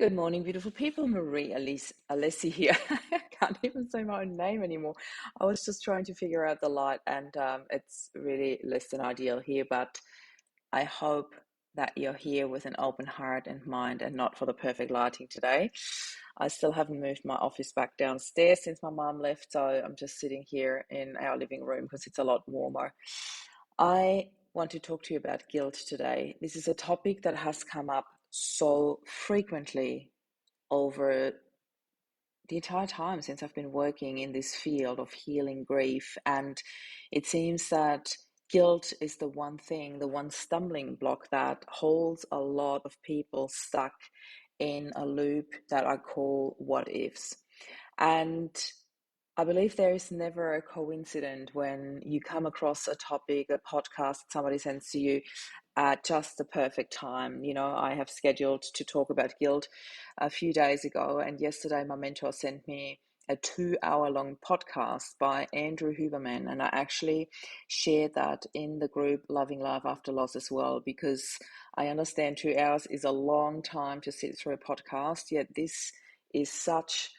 Good morning, beautiful people. Marie Alessi here. I can't even say my own name anymore. I was just trying to figure out the light, and it's really less than ideal here. But I hope that you're here with an open heart and mind and not for the perfect lighting today. I still haven't moved my office back downstairs since my mom left, so I'm just sitting here in our living room because it's a lot warmer. I want to talk to you about guilt today. This is a topic that has come up so frequently over the entire time since I've been working in this field of healing grief. And it seems that guilt is the one thing, the one stumbling block that holds a lot of people stuck in a loop that I call what ifs. And I believe there is never a coincidence when you come across a topic, a podcast somebody sends to you at just the perfect time. I have scheduled to talk about guilt a few days ago, and yesterday my mentor sent me a 2 hour long podcast by Andrew Huberman, and I actually shared that in the group Loving Life After Loss as well, because I understand 2 hours is a long time to sit through a podcast, yet this is such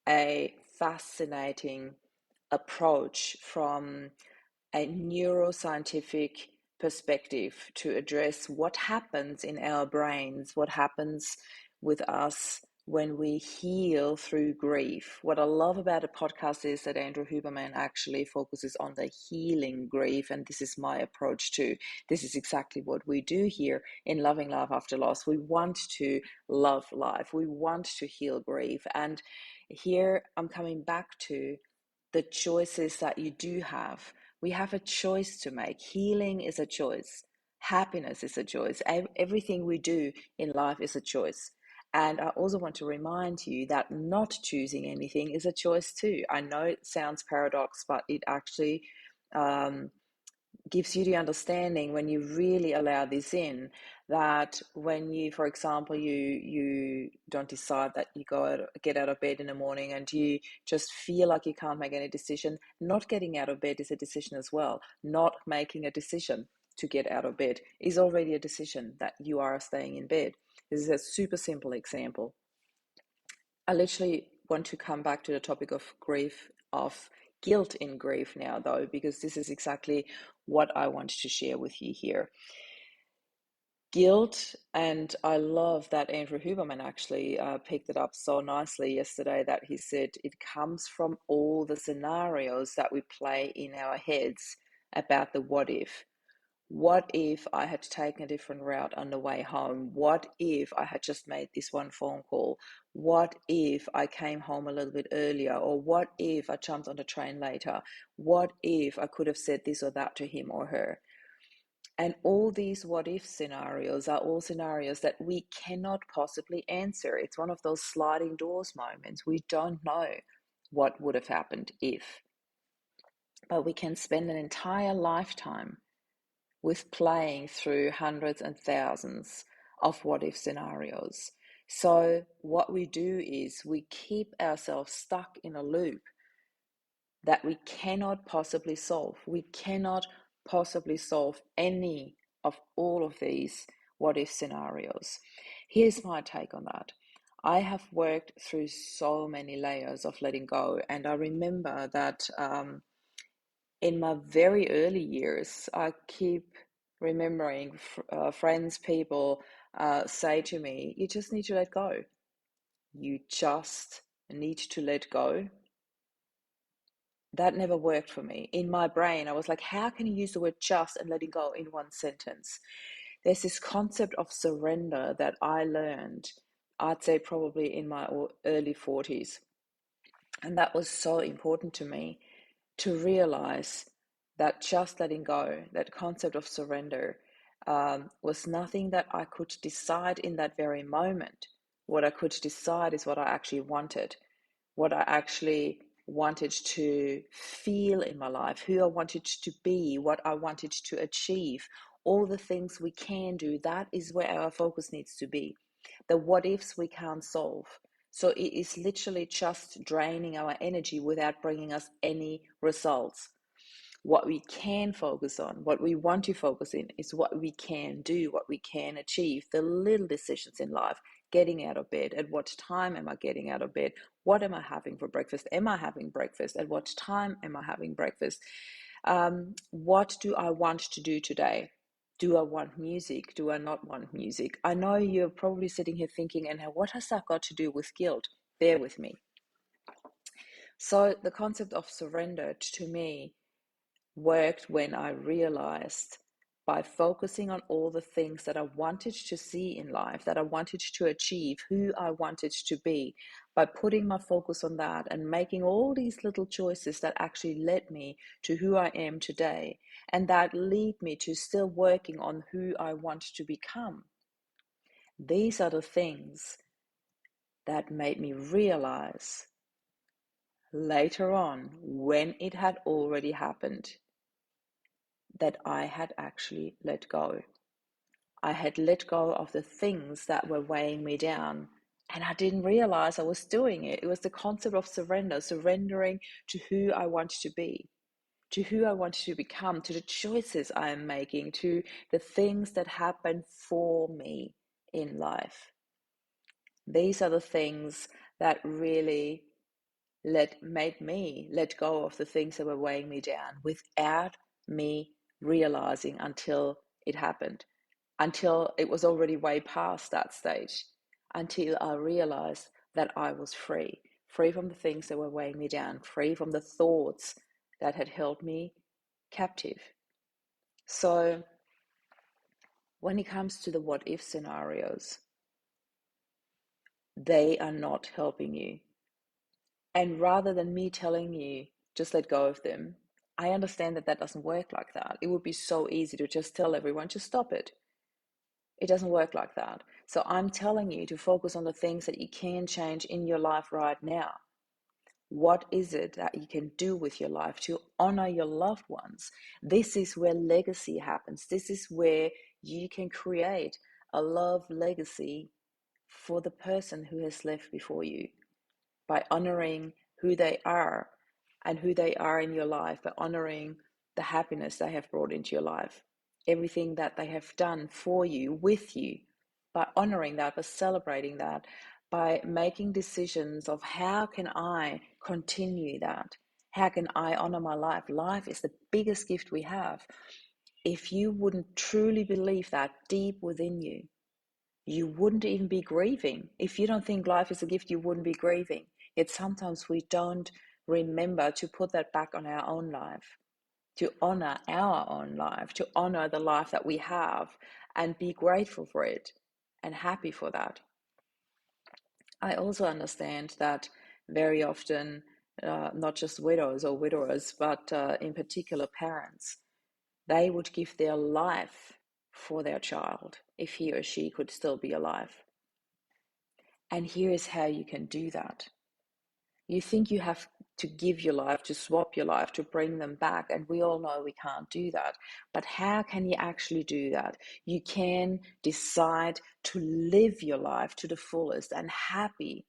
a fascinating approach from a neuroscientific perspective to address what happens in our brains, what happens with us when we heal through grief. What I love about the podcast is that Andrew Huberman actually focuses on the healing grief, and this is my approach too. This is exactly what we do here in Loving Life After Loss. We want to love life, we want to heal grief, and here I'm coming back to the choices that you do have. We have a choice to make. Healing is a choice. Happiness is a choice. Everything we do in life is a choice. And I also want to remind you that not choosing anything is a choice too. I know it sounds paradox, but it actually um, gives you the understanding when you really allow this in, that when you, for example, you don't decide that you get out of bed in the morning and you just feel like you can't make any decision. Not getting out of bed is a decision as well. Not making a decision to get out of bed is already a decision that you are staying in bed. This is a super simple example. I literally want to come back to the topic of grief, of guilt in grief now, though, because this is exactly what I want to share with you here. Guilt, and I love that Andrew Huberman actually picked it up so nicely yesterday, that he said it comes from all the scenarios that we play in our heads about the what if. What if I had taken a different route on the way home? What if I had just made this one phone call? What if I came home a little bit earlier? Or what if I jumped on the train later? What if I could have said this or that to him or her? And all these what if scenarios are all scenarios that we cannot possibly answer. It's one of those sliding doors moments. We don't know what would have happened if. But we can spend an entire lifetime with playing through hundreds and thousands of what if scenarios. So, what we do is we keep ourselves stuck in a loop that we cannot possibly solve. We cannot possibly solve any of all of these what if scenarios. Here's my take on that. I have worked through so many layers of letting go, and I remember that in my very early years, I keep remembering friends, people say to me, you just need to let go. You just need to let go. That never worked for me. In my brain, I was like, how can you use the word just and letting go in one sentence? There's this concept of surrender that I learned, I'd say probably in my early 40s. And that was so important to me, to realize that just letting go, that concept of surrender, was nothing that I could decide in that very moment. What I could decide is what I actually wanted, what I actually wanted to feel in my life, who I wanted to be, what I wanted to achieve, all the things we can do. That is where our focus needs to be. The what ifs we can't solve. So it is literally just draining our energy without bringing us any results. What we can focus on, what we want to focus in, is what we can do, what we can achieve, the little decisions in life. Getting out of bed, at what time am I getting out of bed? What am I having for breakfast? Am I having breakfast? At what time am I having breakfast? What do I want to do today? Do I want music? Do I not want music? I know you're probably sitting here thinking, and what has that got to do with guilt? Bear with me. So the concept of surrender to me worked when I realized, by focusing on all the things that I wanted to see in life, that I wanted to achieve, who I wanted to be, by putting my focus on that and making all these little choices that actually led me to who I am today, and that lead me to still working on who I want to become. These are the things that made me realize later on, when it had already happened, that I had actually let go. I had let go of the things that were weighing me down, and I didn't realize I was doing it. It was the concept of surrender, surrendering to who I wanted to be, to who I wanted to become, to the choices I am making, to the things that happen for me in life. These are the things that really made me let go of the things that were weighing me down without me realizing, until it happened, until it was already way past that stage, until I realized that I was free, free from the things that were weighing me down, free from the thoughts that had held me captive. So when it comes to the what if scenarios, they are not helping you. And rather than me telling you, just let go of them, I understand that that doesn't work like that. It would be so easy to just tell everyone, just stop it. It doesn't work like that. So I'm telling you to focus on the things that you can change in your life right now. What is it that you can do with your life to honor your loved ones? This is where legacy happens. This is where you can create a love legacy for the person who has left before you, by honoring who they are and who they are in your life, by honoring the happiness they have brought into your life, everything that they have done for you, with you, by honoring that, by celebrating that, by making decisions of how can I continue that? How can I honor my life? Life is the biggest gift we have. If you wouldn't truly believe that deep within you, you wouldn't even be grieving. If you don't think life is a gift, you wouldn't be grieving. Yet sometimes we don't remember to put that back on our own life, to honor our own life, to honor the life that we have, and be grateful for it and happy for that. I also understand that very often, not just widows or widowers, but in particular parents, they would give their life for their child if he or she could still be alive. And here is how you can do that. You think you have to give your life, to swap your life, to bring them back. And we all know we can't do that. But how can you actually do that? You can decide to live your life to the fullest and happy,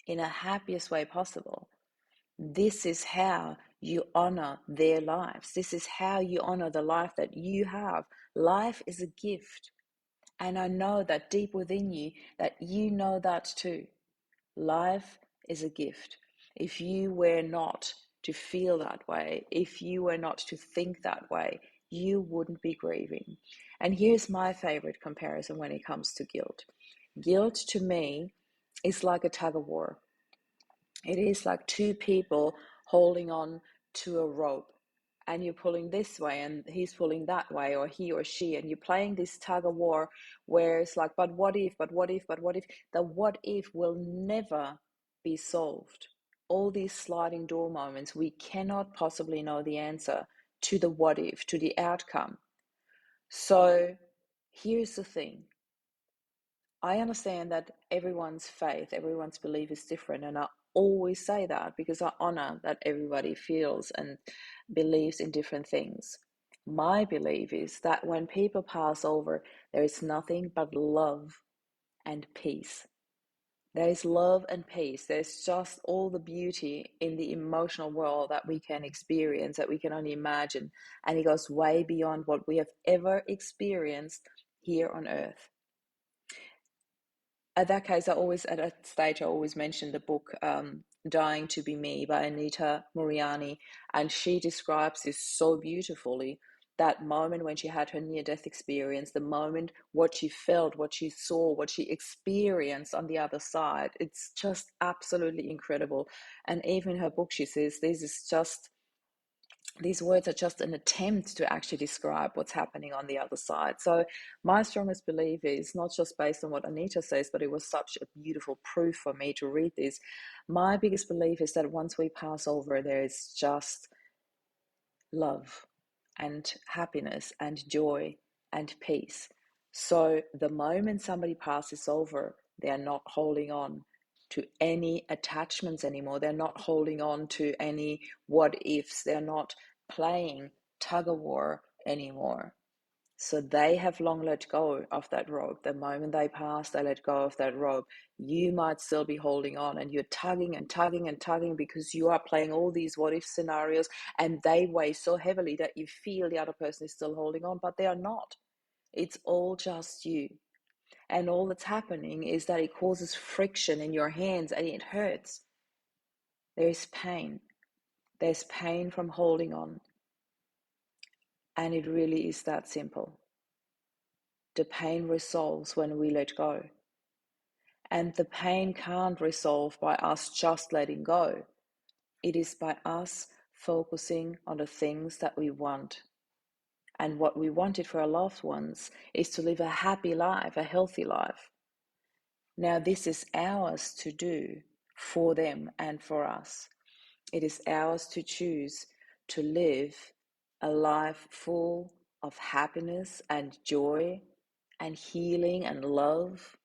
in a happiest way possible. This is how you honor their lives. This is how you honor the life that you have. Life is a gift. And I know that deep within you, that you know that too. Life is a gift. If you were not to feel that way, if you were not to think that way, you wouldn't be grieving. And here's my favorite comparison when it comes to guilt. Guilt to me is like a tug of war. It is like two people holding on to a rope, and you're pulling this way and he's pulling that way, or he or she, and you're playing this tug of war where it's like, but what if, but what if, but what if? The what if will never be solved. All these sliding door moments, we cannot possibly know the answer to the what if, to the outcome. So here's the thing. I understand that everyone's faith, everyone's belief is different, and I always say that because I honor that everybody feels and believes in different things. My belief is that when people pass over, there is nothing but love and peace. There is love and peace. There's just all the beauty in the emotional world that we can experience, that we can only imagine. And it goes way beyond what we have ever experienced here on earth. At that case, at that stage, I always mention the book Dying to Be Me by Anita Moriani. And she describes this so beautifully, that moment when she had her near-death experience, the moment, what she felt, what she saw, what she experienced on the other side. It's just absolutely incredible. And even in her book, she says these words are just an attempt to actually describe what's happening on the other side. So my strongest belief is not just based on what Anita says, but it was such a beautiful proof for me to read this. My biggest belief is that once we pass over, there is just love and happiness and joy and peace. So the moment somebody passes over, they're not holding on to any attachments anymore. They're not holding on to any what ifs. They're not playing tug of war anymore. So they have long let go of that rope. The moment they pass, they let go of that rope. You might still be holding on, and you're tugging and tugging and tugging because you are playing all these what if scenarios, and they weigh so heavily that you feel the other person is still holding on, but they are not. It's all just you. And all that's happening is that it causes friction in your hands and it hurts. There is pain. There's pain from holding on. And it really is that simple. The pain resolves when we let go. And the pain can't resolve by us just letting go. It is by us focusing on the things that we want. And what we wanted for our loved ones is to live a happy life, a healthy life. Now, this is ours to do for them and for us. It is ours to choose to live a life full of happiness and joy and healing and love.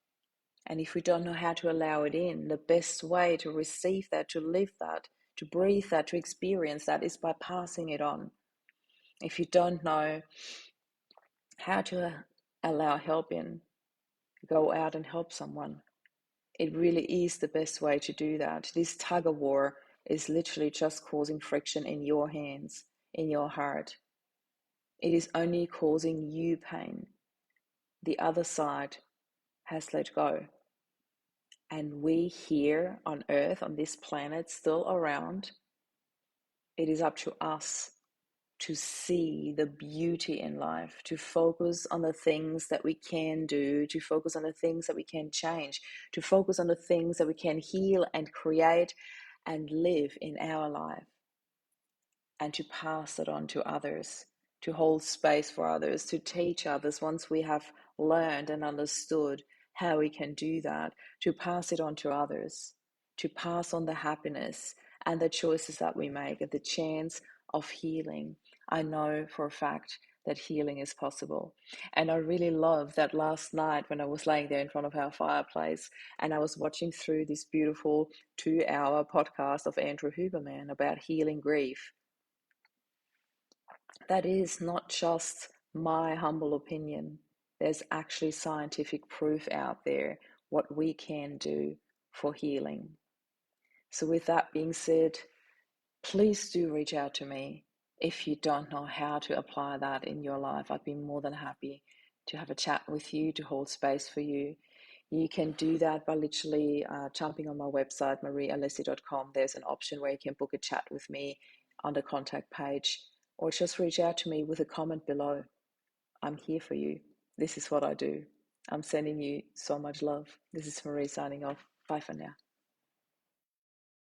And if we don't know how to allow it in, the best way to receive that, to live that, to breathe that, to experience that is by passing it on. If you don't know how to allow help in, go out and help someone. It really is the best way to do that. This tug of war is literally just causing friction in your hands, in your heart. It is only causing you pain. The other side has let go. And we here on earth, on this planet, still around, it is up to us to see the beauty in life, to focus on the things that we can do, to focus on the things that we can change, to focus on the things that we can heal and create and live in our life, and to pass it on to others, to hold space for others, to teach others once we have learned and understood how we can do that, to pass it on to others, to pass on the happiness and the choices that we make and the chance of healing. I know for a fact that healing is possible. And I really love that last night when I was laying there in front of our fireplace and I was watching through this beautiful 2-hour podcast of Andrew Huberman about healing grief. That is not just my humble opinion. There's actually scientific proof out there what we can do for healing. So, with that being said, please do reach out to me if you don't know how to apply that in your life. I'd be more than happy to have a chat with you, to hold space for you. You can do that by literally jumping on my website, mariealessi.com. There's an option where you can book a chat with me on the contact page, or just reach out to me with a comment below. I'm here for you. This is what I do. I'm sending you so much love. This is Marie signing off. Bye for now.